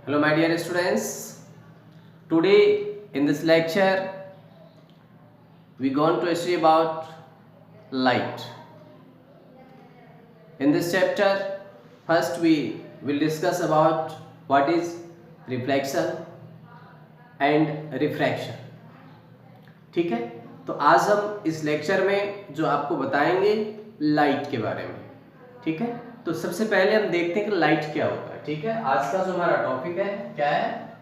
Hello my dear students, today in this lecture we going to study about light. In this chapter first we will discuss about what is reflection and refraction. ठीक है, तो आज हम इस lecture में जो आपको बताएंगे लाइट के बारे में. ठीक है, तो सबसे पहले हम देखते हैं कि लाइट क्या होता है. ठीक है, आज का जो हमारा टॉपिक है क्या है,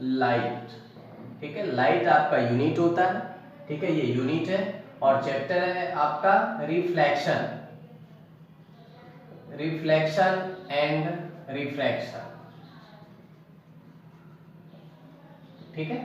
लाइट. ठीक है, लाइट आपका यूनिट होता है. ठीक है, ये यूनिट है और चैप्टर है आपका रिफ्लेक्शन, रिफ्लेक्शन एंड रिफ्रैक्शन. ठीक है,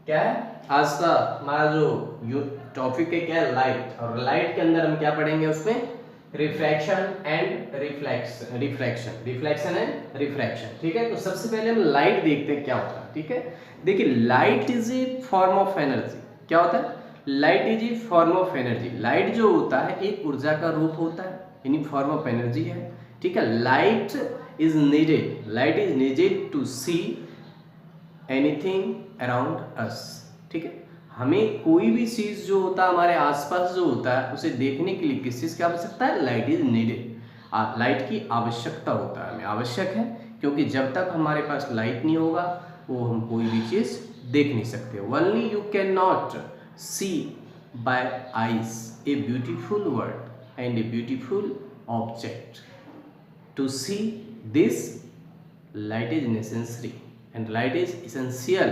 क्या है आज का हमारा जो टॉपिक है क्या है, लाइट. और लाइट के अंदर हम क्या पढ़ेंगे, उसमें refraction and refraction, reflection and refraction. ठीक है, तो सबसे पहले हम लाइट देखते हैं क्या होता है. ठीक है, देखिए light is a form of energy. क्या होता है, light is a form of energy. Light जो होता है एक ऊर्जा का रूप होता है, यानी फॉर्म ऑफ एनर्जी है. ठीक है, light is needed to see anything around us. ठीक है, हमें कोई भी चीज जो होता है हमारे आसपास जो होता है उसे देखने के लिए किस चीज की आवश्यकता है, लाइट इज नीडेड. लाइट की आवश्यकता होता है, हमें आवश्यक है, क्योंकि जब तक हमारे पास लाइट नहीं होगा वो हम कोई भी चीज देख नहीं सकते. Only you can not see by eyes a beautiful word and a beautiful object. To see this light is necessary and light is essential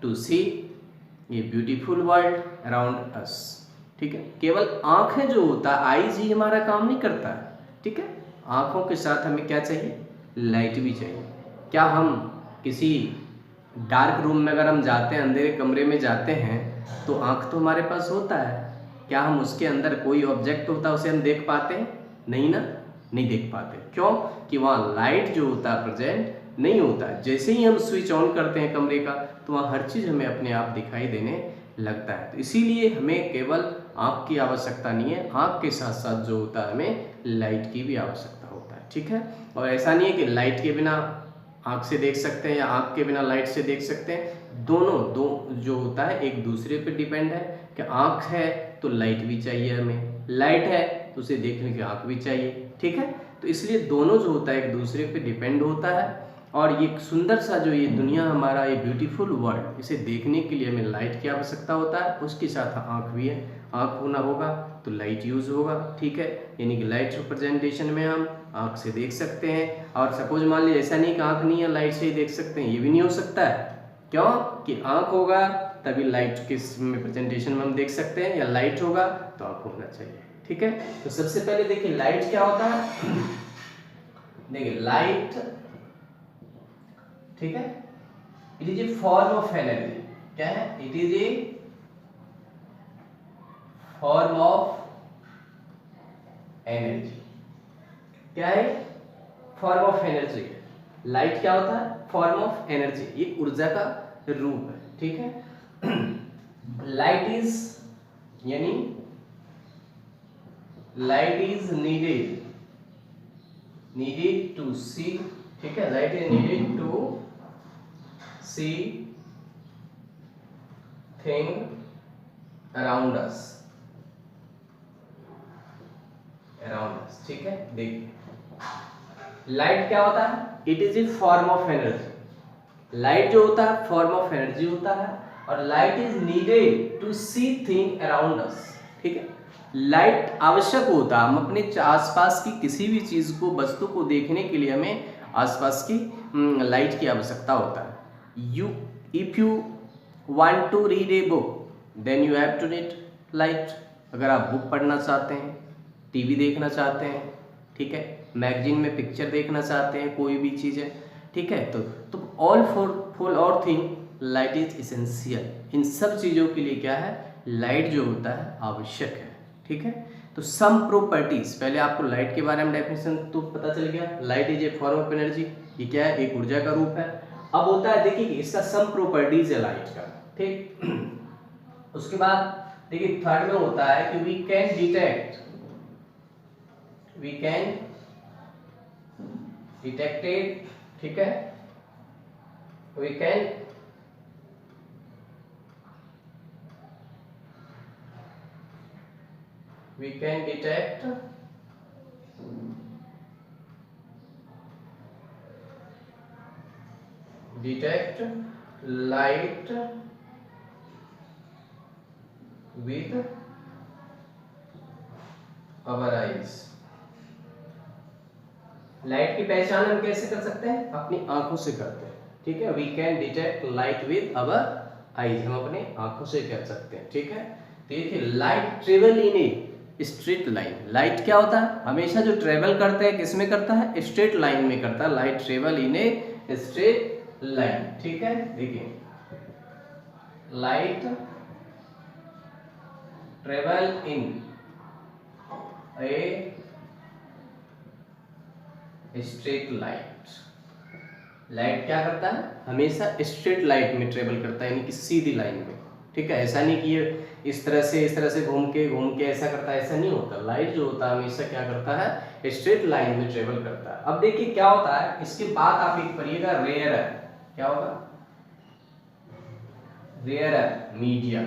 to see a beautiful world around us. ठीक है, केवल आंखें जो होता है, eyes ही हमारा काम नहीं करता है. ठीक है, आंखों के साथ हमें क्या चाहिए, लाइट भी चाहिए. क्या हम किसी डार्क रूम में अगर हम जाते हैं, अंधेरे कमरे में जाते हैं, तो आंख तो हमारे पास होता है. क्या हम उसके अंदर कोई ऑब्जेक्ट होता है उसे हम देख पाते हैं, नहीं ना, नहीं देख पाते. क्यों कि वहाँ लाइट जो होता है प्रेजेंट नहीं होता है. जैसे ही हम स्विच ऑन करते हैं कमरे का तो वहाँ हर चीज़ हमें अपने आप दिखाई देने लगता है. तो इसीलिए हमें केवल आँख की आवश्यकता नहीं है, आँख के साथ साथ जो होता है हमें लाइट की भी आवश्यकता होता है. ठीक है, और ऐसा नहीं है कि लाइट के बिना आँख से देख सकते हैं या आँख के बिना लाइट से देख सकते हैं. दोनों जो होता है एक दूसरे पर डिपेंड है. कि आँख है तो लाइट भी चाहिए हमें, लाइट है तो उसे देखने की आँख भी चाहिए. ठीक है, तो इसलिए दोनों जो होता है एक दूसरे पे डिपेंड होता है. और ये सुंदर सा जो ये दुनिया हमारा, ये ब्यूटीफुल वर्ल्ड, इसे देखने के लिए हमें लाइट की आवश्यकता होता है. उसके साथ आँख भी है, आँख होना होगा तो लाइट यूज़ होगा. ठीक है, यानी कि लाइट रिप्रेजेंटेशन में हम आँख से देख सकते हैं. और सपोज मान लीजिए ऐसा नहीं कि आँख नहीं है लाइट से ही देख सकते हैं, ये भी नहीं हो सकता है. क्यों कि आँख होगा तभी लाइट के रिप्रेजेंटेशन में हम देख सकते हैं, या लाइट होगा तो आँख होना चाहिए. ठीक है, तो सबसे पहले देखिए लाइट क्या होता है. देखिए लाइट, ठीक है, it is a form of energy. क्या है, it is a form of energy. क्या है, फॉर्म ऑफ एनर्जी. लाइट क्या होता है, फॉर्म ऑफ एनर्जी, ये ऊर्जा का रूप है. ठीक है, लाइट इज यानी light is needed to see. ठीक है, light is needed to see thing around us. ठीक है, देखिए लाइट क्या होता है, it is a form of energy. Light जो होता है फॉर्म ऑफ एनर्जी होता है, और light is needed to see thing around us. ठीक है, लाइट आवश्यक होता है, हम अपने आसपास की किसी भी चीज को, वस्तु को देखने के लिए हमें आसपास की लाइट की आवश्यकता होता है. If you want to read a book then you have to need light. अगर आप बुक पढ़ना चाहते हैं, टीवी देखना चाहते हैं, ठीक है, मैगजीन में पिक्चर देखना चाहते हैं, कोई भी चीज़ है, ठीक है, तो ऑल फॉर और थिंग लाइट इज इसेंशियल. इन सब चीज़ों के लिए क्या है, लाइट जो होता है आवश्यक है. ठीक है, तो सम प्रॉपर्टीज, पहले आपको लाइट के बारे में डेफिनेशन तो पता चल गया. Light is a form of energy, ये क्या है, एक ऊर्जा का रूप है. अब होता है देखिए इसका सम प्रॉपर्टीज है लाइट का. ठीक, उसके बाद देखिए थर्ड में होता है कि वी कैन डिटेक्टेड. ठीक है, we can detect light with our eyes। Light की पहचान हम कैसे कर सकते हैं? अपनी आंखों से करते हैं, ठीक है। We can detect light with our eyes, हम अपने आंखों से कर सकते हैं, ठीक है। देखिए light travel in a straight line. Light क्या होता है? हमेशा जो ट्रेवल करते हैं किस में करता है? स्ट्रेट लाइन में करता है। Light travel in a straight line, ठीक है। देखिए light travel in a straight light. Light क्या करता है? हमेशा स्ट्रेट लाइट में ट्रेवल करता है, यानी कि सीधी लाइन में, ठीक है। ऐसा नहीं कि ये इस तरह से घूम के ऐसा करता है, ऐसा नहीं होता। लाइट जो होता है हमेशा क्या करता है? स्ट्रेट लाइन में ट्रेवल करता है। अब देखिए क्या होता है, इसके बाद आप एक पढ़िएगा रेयरर। क्या होगा? रेयरर, मीडियम,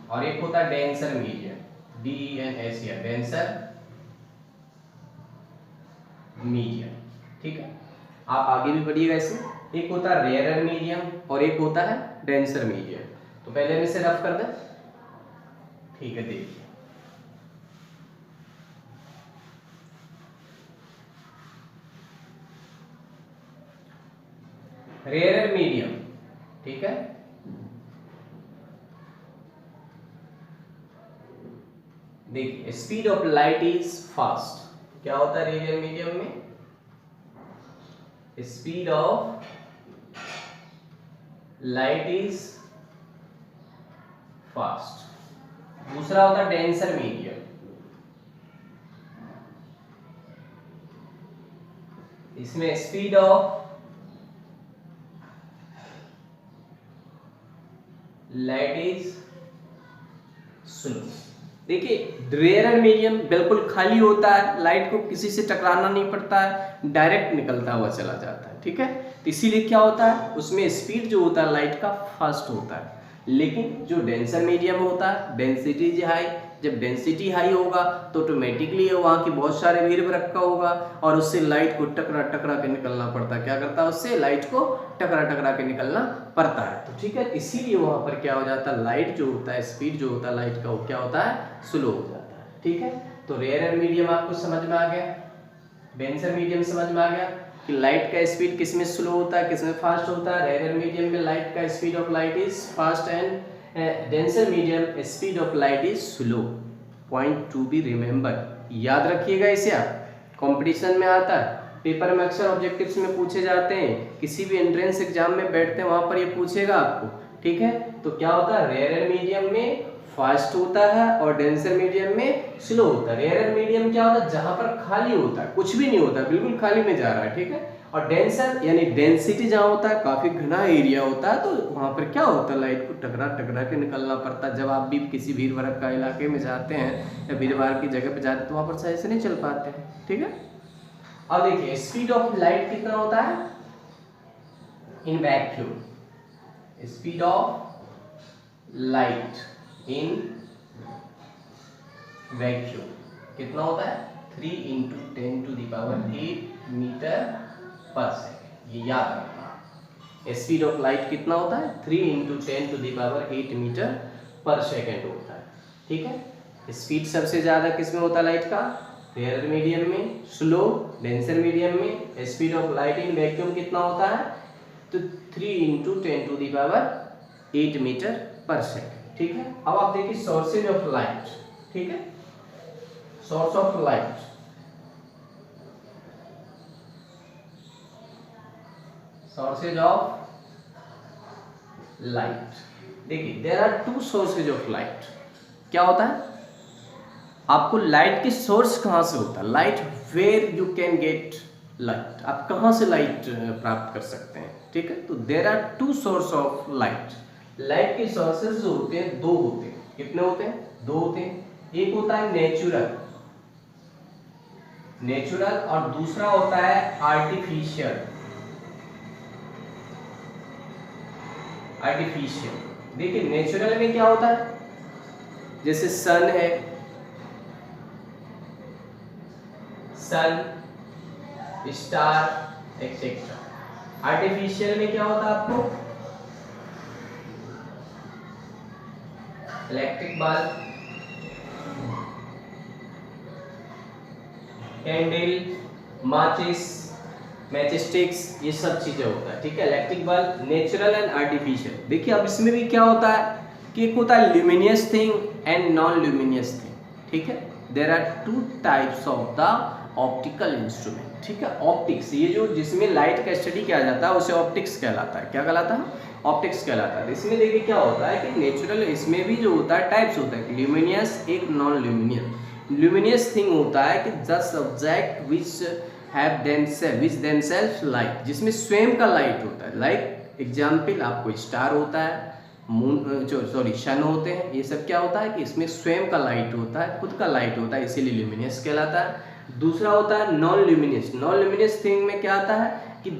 और एक होता है denser medium, DENSER, denser medium, ठीक है। आप आगे भी पढ़िएगा इसे। एक होता है रेयरर मीडियम और एक होता है डेंसर मीडियम। तो पहले हम इसे रफ कर दें, ठीक है। देखिए रेयरर मीडियम, ठीक है। देखिए speed of light is fast. क्या होता है रेडियल मीडियम में? Speed of light is fast. दूसरा होता है डेंसर मीडियम, इसमें speed of light is slow. देखिए रेयरर मीडियम बिल्कुल खाली होता है, लाइट को किसी से टकराना नहीं पड़ता है, डायरेक्ट निकलता हुआ चला जाता है, ठीक है। तो इसीलिए क्या होता है, उसमें स्पीड जो होता है लाइट का फास्ट होता है। लेकिन जो डेंसर मीडियम होता है, डेंसिटी हाई, जब डेंसिटी हाई होगा तो ऑटोमेटिकली वहाँ की बहुत सारे भीड़ भड़क्का होगा और उससे लाइट को टकरा के निकलना पड़ता है। क्या करता है? उससे लाइट को टकरा के निकलना पड़ता है। तो ठीक है, इसीलिए वहाँ पर क्या हो जाता है, लाइट जो होता है, स्पीड जो होता है लाइट का, वो क्या होता है? स्लो हो जाता है, ठीक है। तो रेयरर मीडियम आपको समझ में आ गया, डेंसर मीडियम समझ में आ गया कि लाइट का स्पीड किस में स्लो होता है, किस में फास्ट होता है। रेयरर मीडियम में लाइट का speed of light is fast and denser medium speed of light is slow. Point to be remember, याद रखिएगा इसे। आप कंपटीशन में आता है, पेपर में अक्सर ऑब्जेक्टिव्स में पूछे जाते हैं, किसी भी एंट्रेंस एग्जाम में बैठते हैं वहां पर ये पूछेगा आपको, ठीक है। तो क्या होता है, रेयरर मीडियम में फास्ट होता है और डेंसर मीडियम में स्लो होता है। रेयरर मीडियम क्या होता है, जहां पर खाली होता है, कुछ भी नहीं होता, बिल्कुल खाली में जा रहा है, ठीक है। और डेंसर यानी डेंसिटी जहाँ होता है, काफी घना एरिया होता है, तो वहां पर क्या होता है, लाइट को टकरा के निकलना पड़ता है। जब आप भी किसी भीड़ भड़क्का इलाके में जाते हैं या भीड़ भाड़ की जगह पे जाते हैं तो वहां पर सही से नहीं चल पाते हैं, ठीक है। अब देखिए स्पीड ऑफ लाइट कितना होता है in vacuum, speed of light in vacuum कितना होता है, 3 × 10⁸ मीटर पर सेकेंड। ये याद रखना, स्पीड ऑफ लाइट कितना होता है, 3 × 10⁸ मीटर पर सेकेंड होता है, ठीक है। स्पीड सबसे ज्यादा किसमें होता है लाइट का, रेयरर मीडियम में, स्लो डेंसर मीडियम में। Speed of light in vacuum कितना होता है, तो 3 × 10⁸ मीटर पर सेकेंड, ठीक है। अब आप देखिए सोर्सेज ऑफ लाइट, ठीक है, source of light. Sources of light, देखिए there are 2 sources of light. क्या होता है, आपको लाइट के सोर्स कहाँ से होता है, light where you can get light, आप कहाँ से लाइट प्राप्त कर सकते हैं, ठीक है। तो there are 2 source of light. Light के सोर्सेज जो होते हैं 2 होते हैं। कितने होते हैं, 2 होते हैं। एक होता है नेचुरल, नेचुरल, और दूसरा होता है आर्टिफिशियल। आर्टिफिशियल, देखिए नेचुरल में क्या होता है, जैसे सन है, सन, स्टार एक्सेट्रा। आर्टिफिशियल में क्या होता है आपको, इलेक्ट्रिक बल्ब, कैंडल, माचिस, मैचस्टिक्स, ये सब चीजें होता है, ठीक है। Electric bulb, natural and artificial. देखिए अब इसमें भी क्या होता है कि एक होता है luminous thing and non luminous thing, ठीक है। There are two types of the optical instrument, ठीक है। ऑप्टिक्स, ये जो जिसमें लाइट का स्टडी किया जाता है उसे ऑप्टिक्स कहलाता है। क्या कहलाता है, ऑप्टिक्स कहलाता है। इसमें देखिए क्या होता है कि नेचुरल, इसमें भी जो होता है टाइप्स होता है, ल्यूमिनियस, एक नॉन ल्यूमिनियस। ल्यूमिनियस थिंग होता है कि the subject which have themselves light, जिसमें स्वयं का लाइट होता है। लाइक एग्जाम्पल आपको स्टार होता है, मून, सॉरी सन होते हैं, ये सब क्या होता है कि इसमें स्वयं का लाइट होता है, खुद का लाइट होता है, इसीलिए ल्यूमिनियस कहलाता है। दूसरा होता है non luminous. Non luminous thing में क्या आता है कि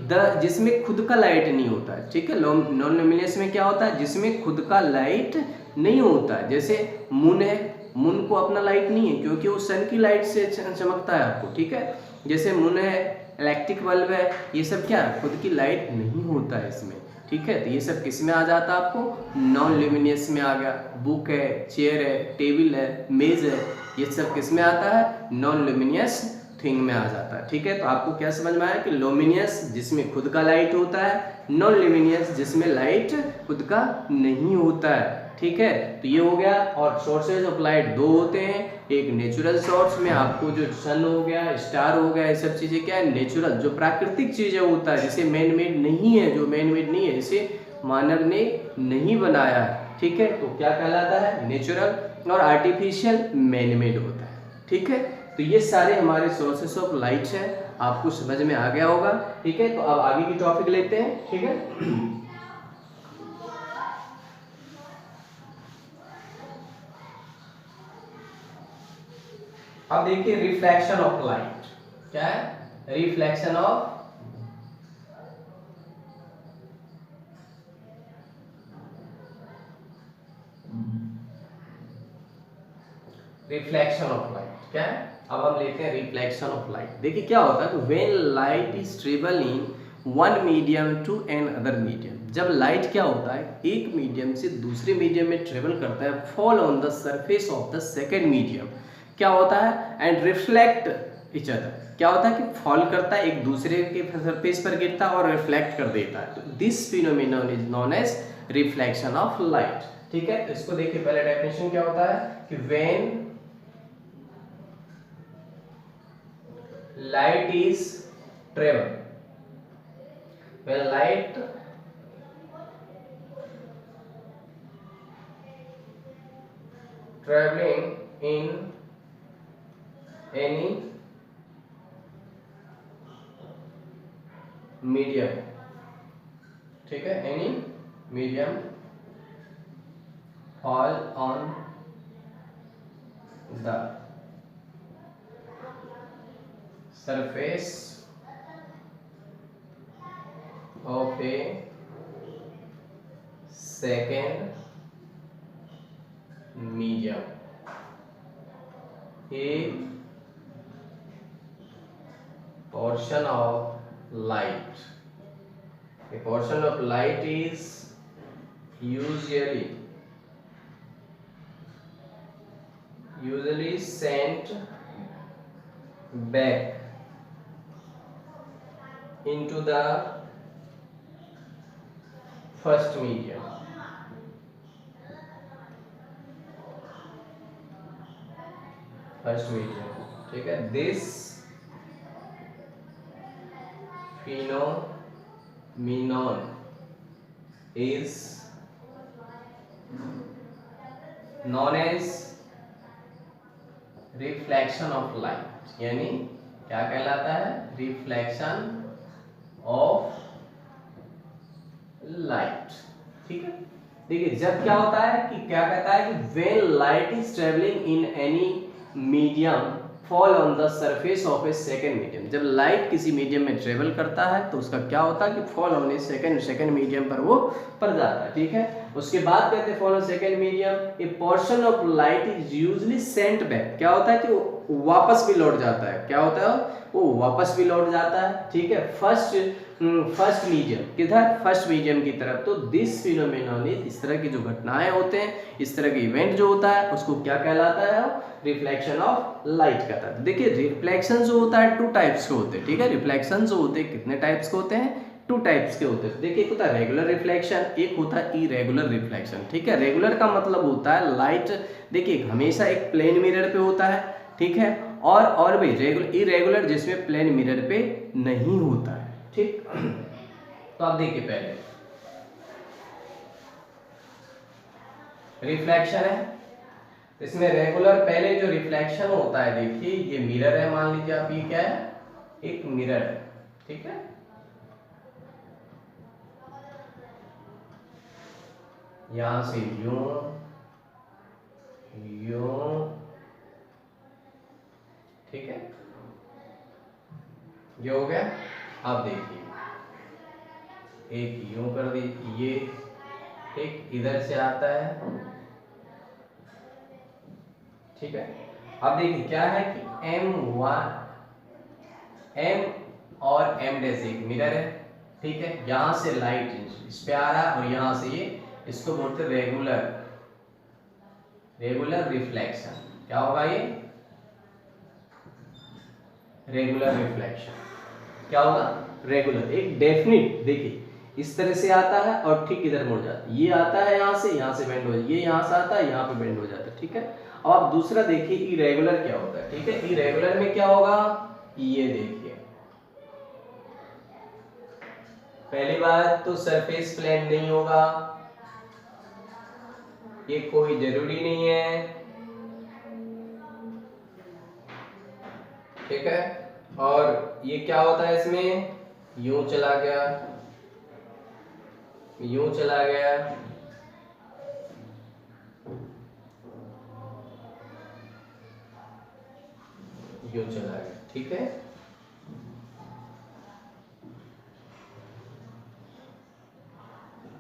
जिसमें खुद का लाइट नहीं होता है, ठीक है। नॉन ल्यूमिनियस में क्या होता है, जिसमें खुद का लाइट नहीं होता है। जैसे मून है, मून को अपना लाइट नहीं है क्योंकि वो सन की लाइट से चमकता है आपको, ठीक है। जैसे मून है, इलेक्ट्रिक बल्ब है, ये सब क्या खुद की लाइट नहीं होता है इसमें, ठीक है। तो ये सब किस में आ जाता है आपको, नॉन ल्यूमिनियस में आ गया। बुक है, चेयर है, टेबल है, मेज है, ये सब किस में आता है, नॉन ल्यूमिनियस थिंग में आ जाता है, ठीक है। तो आपको क्या समझ में आया कि लुमिनियस जिसमें खुद का लाइट होता है, नॉन ल्यूमिनियस जिसमें लाइट खुद का नहीं होता है, ठीक है। तो ये हो गया। और सोर्सेज ऑफ लाइट दो होते हैं, एक नेचुरल सोर्स में आपको जो सन हो गया, स्टार हो गया, ये सब चीजें क्या है, नेचुरल जो प्राकृतिक चीजें होता है, जिसे मैन मेड नहीं है, जो मैन मेड नहीं है, इसे मानव ने नहीं बनाया है, ठीक है। तो क्या कहलाता है, नेचुरल। और आर्टिफिशियल मैन मेड होता है, ठीक है। तो ये सारे हमारे सोर्सेस ऑफ लाइट है, आपको समझ में आ गया होगा, ठीक है। तो अब आगे की टॉपिक लेते हैं, ठीक है। अब देखिए रिफ्लेक्शन ऑफ लाइट क्या है, रिफ्लेक्शन ऑफ लाइट क्या है। अब हम लेते हैं रिफ्लेक्शन ऑफ लाइट। देखिए क्या होता है, when light is travel in one medium to another medium, जब लाइट क्या होता है एक मीडियम से दूसरे मीडियम में ट्रेवल करता है, fall on the surface of the second medium, क्या होता है, एंड रिफ्लेक्ट इच अदर, क्या होता है कि फॉल करता है, एक दूसरे के सरफेस पर गिरता है और रिफ्लेक्ट कर देता है। तो this phenomenon is known as reflection of light, ठीक है। इसको देखिए पहले डेफिनेशन क्या होता है कि when light is travel, when light traveling in any medium, ठीक है, any medium fall on the surface of a second medium, a portion of light, a portion of light is usually sent back into the first medium, ठीक है। This phenomenon is known as reflection of light, यानी क्या कहलाता है, reflection of light, ठीक है। देखिए जब क्या होता है कि क्या कहता है कि when light is travelling in any medium fall on the surface of A second medium. जब लाइट किसी मीडियम में ट्रेवल करता है तो उसका क्या होता है कि fall on A second medium पर वो पड़ जाता है, ठीक है। उसके बाद कहते हैं fall on second medium A portion of light is usually Saint back. क्या होता है कि वो वापस भी लौट जाता है, क्या होता है वो वापस भी लौट जाता है, ठीक है, फर्स्ट मीडियम किधर, फर्स्ट मीडियम की तरफ। तो दिस फिनोमेनन, इस तरह की जो घटनाएं होते हैं, इस तरह के इवेंट जो होता है उसको क्या कहलाता है, रिफ्लेक्शन ऑफ लाइट कहता है। देखिए रिफ्लेक्शन जो होता है 2 टाइप्स के होते हैं, ठीक है। रिफ्लेक्शन जो होते हैं कितने टाइप्स के होते हैं, 2 टाइप्स के होते हैं। देखिए एक होता है रेगुलर रिफ्लेक्शन, एक होता है इरेगुलर रिफ्लेक्शन, ठीक है। रेगुलर का मतलब होता है लाइट देखिए हमेशा एक प्लेन मिरर पे होता है, ठीक है, और भी इरेगुलर जिसमें प्लेन मिरर पे नहीं होता है, ठीक। तो आप देखिए पहले रिफ्लेक्शन है, इसमें रेगुलर पहले जो रिफ्लेक्शन होता है, देखिए ये मिरर है, मान लीजिए आप, ये क्या है, एक मिरर है, ठीक है। यहां से यूं यूं, ठीक है, ये हो गया। आप देखिए एक यूं कर दीजिए, ये ठीक इधर से आता है, ठीक है। अब देखिए क्या है कि M और M डैश एक मिरर है, ठीक है। यहां से लाइट इस पे आ रहा है और यहां से ये, इसको बोलते हैं रेगुलर रिफ्लेक्शन। क्या होगा ये, रेगुलर रिफ्लेक्शन। क्या होगा, रेगुलर, एक डेफिनिट, देखिए इस तरह से आता है और ठीक इधर मुड़ जाता है, ये आता है यहाँ से बेंड हो जाता है, ये यहाँ से आता है यहाँ पे बेंड हो जाता है, ठीक है। अब आप दूसरा देखिए इरेगुलर क्या होता है, ठीक है। इरेगुलर में क्या होगा, ये देखिए पहली बात तो सरफेस प्लेन नहीं होगा, ये कोई जरूरी नहीं है, ठीक है। और ये क्या होता है, इसमें यूं चला गया, यूं चला गया, यूं चला गया, ठीक है।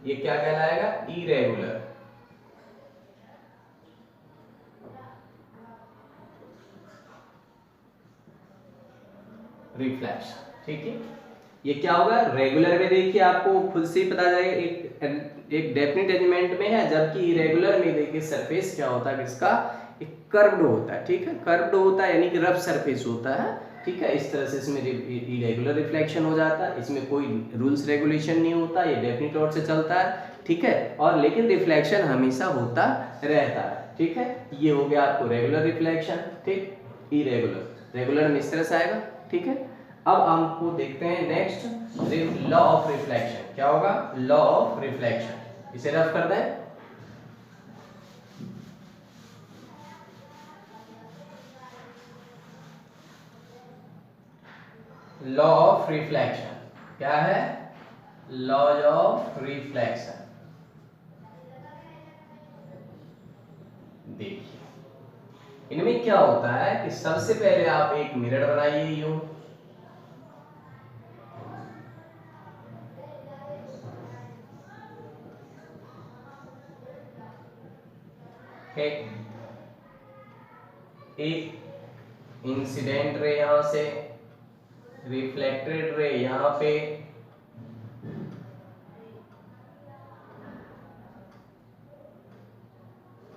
ये क्या कहलाएगा, इरेगुलर। रिफ्लेक्शन, ठीक है। ये क्या होगा, रेगुलर में देखिए आपको खुद से ही पता जाएगा, एक डेफिनेट एलिमेंट में है, जबकि इरेगुलर में देखिए सरफेस क्या होता है, इसका एक कर्व्ड होता है, ठीक है। कर्व्ड होता है यानी कि रफ सरफेस होता है, ठीक है। इस तरह से इसमें इरेगुलर रिफ्लेक्शन हो जाता है, इसमें कोई रूल्स रेगुलेशन नहीं होता, ये डेफिनेट तौर से चलता है, ठीक है। और लेकिन रिफ्लेक्शन हमेशा होता रहता है, ठीक है। ये हो गया आपको रेगुलर रिफ्लेक्शन, ठीक। इरेगुलर, रेगुलर में इस तरह से आएगा, ठीक है। अब हमको देखते हैं नेक्स्ट लॉ ऑफ रिफ्लेक्शन। क्या होगा, लॉ ऑफ रिफ्लेक्शन, इसे रफ कर दें। लॉ ऑफ रिफ्लेक्शन क्या है, लॉ ऑफ रिफ्लेक्शन। देखिए इनमें क्या होता है कि सबसे पहले आप एक मिरर बनाइए यूं, एक इंसिडेंट रे यहां से, रिफ्लेक्टेड रे यहां पे,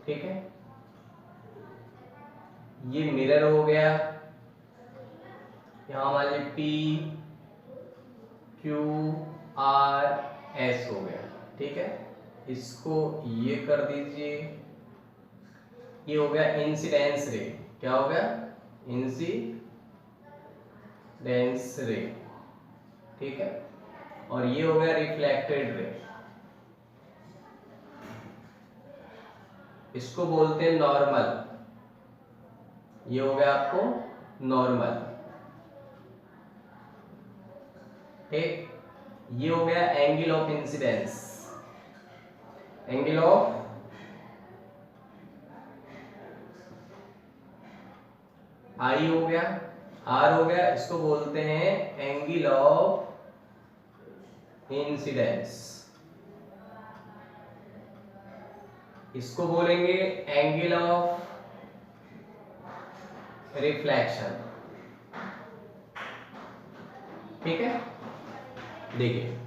ठीक है। ये मिरर हो गया, यहां वाले P Q R S हो गया, ठीक है। इसको ये कर दीजिए, ये हो गया इंसिडेंस रे। क्या हो गया, इंसिडेंस रे, ठीक है। और ये हो गया रिफ्लेक्टेड रे, इसको बोलते हैं नॉर्मल। ये हो गया आपको नॉर्मल, ठीक। ये हो गया angle of incidence, angle of I हो गया, आर हो गया, इसको बोलते हैं एंगल ऑफ इंसिडेंस, इसको बोलेंगे एंगल ऑफ रिफ्लेक्शन। ठीक है, देखिए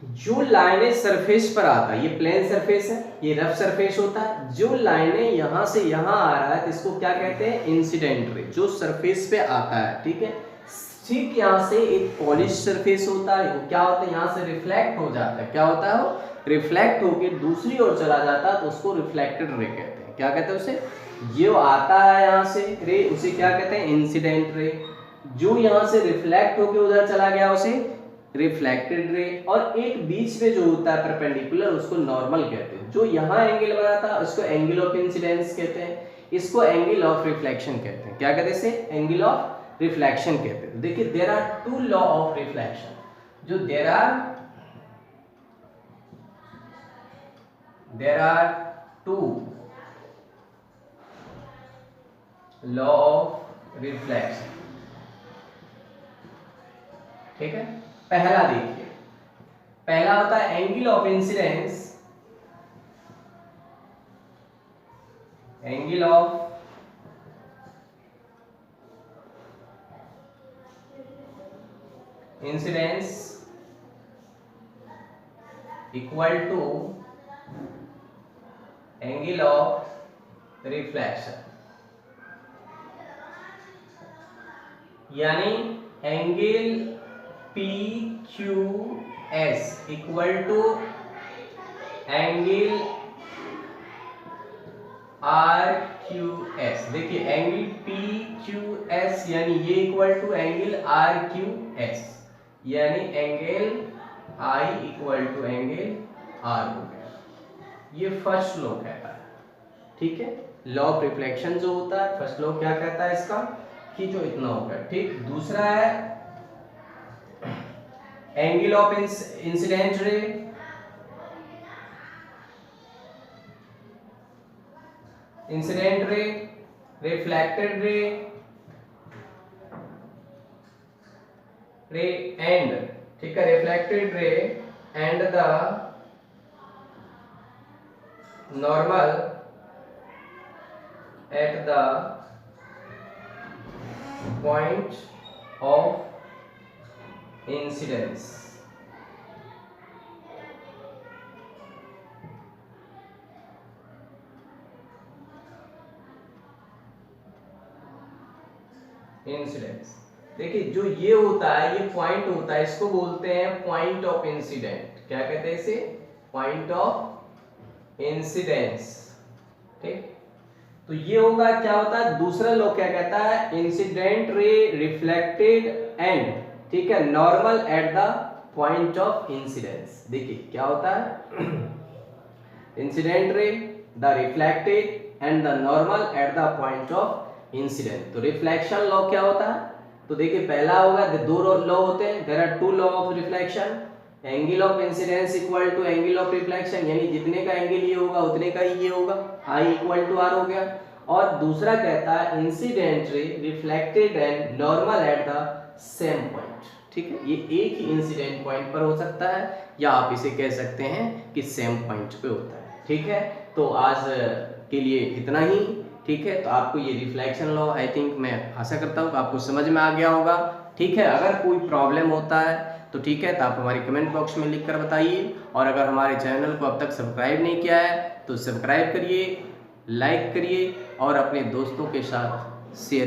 जो लाइनें सरफेस पर आता है, ये प्लेन सरफेस है, ये रफ सरफेस होता है, जो लाइनें यहां से यहां आ रहा है इसको क्या कहते हैं, इंसिडेंट रे, जो सरफेस पे आता है। ठीक है, ठीक यहां से एक पॉलिश सरफेस होता है, वो क्या होता है, यहां से रिफ्लेक्ट हो जाता है, क्या होता है, वो रिफ्लेक्ट होकर दूसरी ओर चला जाता है, तो उसको रिफ्लेक्टेड रे कहते हैं। क्या कहते हैं उसे, जो आता है यहां से रे उसे क्या कहते हैं, इंसिडेंट रे, जो यहां से रिफ्लेक्ट होकर उधर चला गया उसे रिफ्लेक्टेड रे, और एक बीच में जो होता है परपेंडिकुलर उसको नॉर्मल कहते हैं। जो यहाँ एंगल बना था उसको एंगल ऑफ इंसिडेंस कहते हैं, इसको एंगल ऑफ रिफ्लेक्शन कहते हैं। क्या कहते हैं इसे, एंगल ऑफ रिफ्लेक्शन कहते हैं। देखिए there are two law of reflection, जो there are two law of reflection. ठीक है, पहला देखिए, पहला होता है angle of incidence, angle of incidence equal to angle of reflection, यानी angle PQS equal to angle RQS। देखिए एंगल PQS यानी ये इक्वल टू एंगल RQS, यानी angle I equal to angle R हो गया। ये फर्स्ट लॉ कहता है। ठीक है, लॉ ऑफ रिफ्लेक्शन जो होता है फर्स्ट लॉ क्या कहता है इसका, कि जो इतना होगा। ठीक, दूसरा है angle of incident ray, incident ray, reflected ray, and, ठीक है, reflected ray and the normal at the point of incidence. Incidence, देखिए जो ये होता है, ये पॉइंट होता है, इसको बोलते हैं पॉइंट ऑफ इंसिडेंट। क्या कहते हैं इसे, पॉइंट ऑफ इंसिडेंस। ठीक, तो ये होगा, क्या होता है, दूसरा लॉ क्या कहता है, इंसिडेंट रे रिफ्लेक्टेड एंड, ठीक है, normal at the point of incidence. देखिए क्या होता है, incident ray, the reflected and the normal at the point of incident. तो रिफ्लेक्शन लॉ क्या होता है, तो देखिए पहला होगा, दो लॉ होते हैं, there are two law of reflection, angle of incidence equal to angle of reflection, यानी जितने का एंगल ये होगा उतने का ही ये होगा, आई इक्वल टू आर हो गया। और दूसरा कहता है incident ray reflected and normal at the same point. ठीक है, ये एक ही इंसिडेंट पॉइंट पर हो सकता है, या आप इसे कह सकते हैं कि सेम पॉइंट पे होता है। ठीक है, तो आज के लिए इतना ही। ठीक है, तो आपको ये रिफ्लेक्शन लॉ आई थिंक, मैं आशा करता हूँ कि आपको समझ में आ गया होगा। ठीक है, अगर कोई प्रॉब्लम होता है तो ठीक है, तो आप हमारे कमेंट बॉक्स में लिख कर बताइए, और अगर हमारे चैनल को अब तक सब्सक्राइब नहीं किया है तो सब्सक्राइब करिए, लाइक करिए और अपने दोस्तों के साथ शेयर